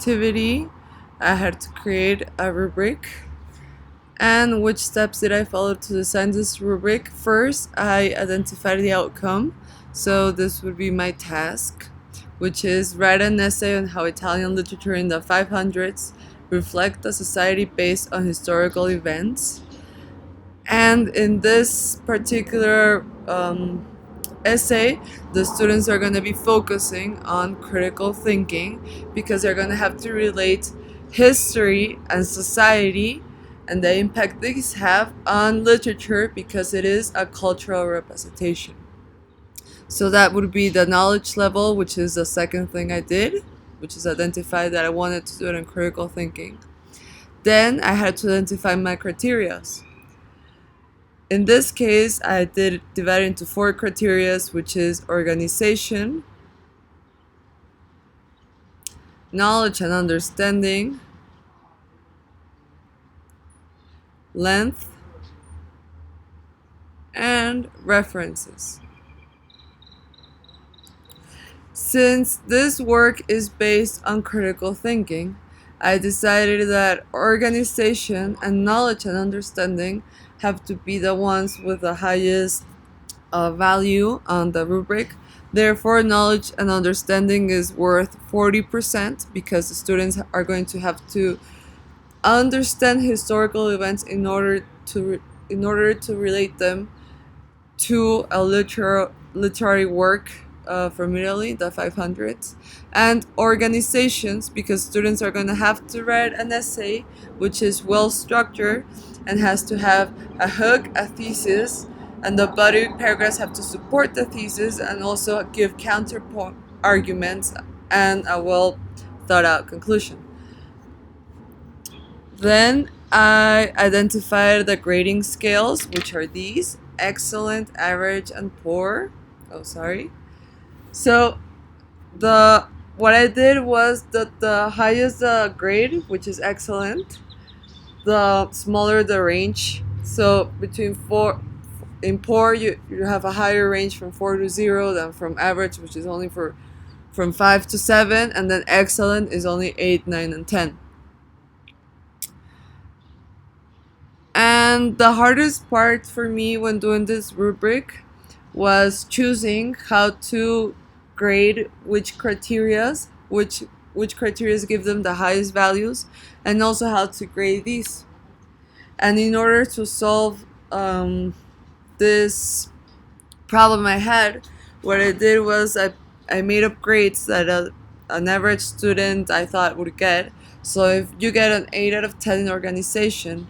activity, I had to create a rubric. And which steps did I follow to design this rubric? First, I identified the outcome. So this would be my task, which is write an essay on how Italian literature in the 500s reflect a society based on historical events. And in this particular essay, the students are going to be focusing on critical thinking because they're going to have to relate history and society and the impact these have on literature because it is a cultural representation. So that would be the knowledge level, which is the second thing I did, which is identify that I wanted to do it in critical thinking. Then I had to identify my criteria. In this case, I did divide it into 4 criteria, which is organization, knowledge and understanding, length, and references. Since this work is based on critical thinking, I decided that organization and knowledge and understanding have to be the ones with the highest value on the rubric. Therefore, knowledge and understanding is worth 40% because the students are going to have to understand historical events in order to relate them to a literary work from Italy, the 500s, and organizations because students are going to have to write an essay which is well structured and has to have a hook, a thesis, and the body paragraphs have to support the thesis and also give counterpoint arguments and a well thought out conclusion. Then I identified the grading scales, which are these: excellent, average, and poor. So what I did was that the highest grade, which is excellent, the smaller the range. So between 4 in poor, you have a higher range from 4 to 0 than from average, which is only from 5 to 7, and then excellent is only 8, 9, and 10. And the hardest part for me when doing this rubric was choosing how to grade which criteria give them the highest values, and also how to grade these. And in order to solve this problem I had, what I did was I made up grades that an average student I thought would get. So if you get an 8 out of 10 in organization,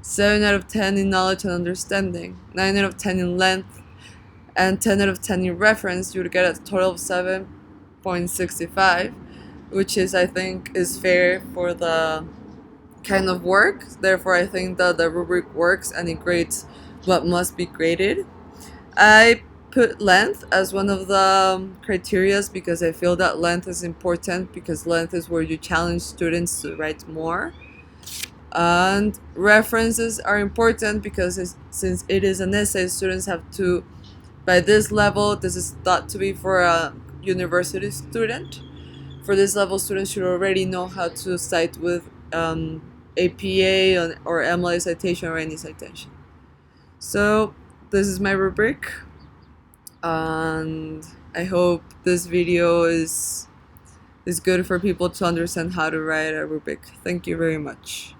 7 out of 10 in knowledge and understanding, 9 out of 10 in length, and 10 out of 10 in reference, you would get a total of 7.65, which is, I think, is fair for the kind of work. Therefore, I think that the rubric works and it grades what must be graded. I put length as one of the criteria because I feel that length is important because length is where you challenge students to write more. And references are important because since it is an essay, students have to, by this level, this is thought to be for a university student. For this level, students should already know how to cite with APA or MLA citation or any citation. So this is my rubric, and I hope this video is good for people to understand how to write a rubric. Thank you very much.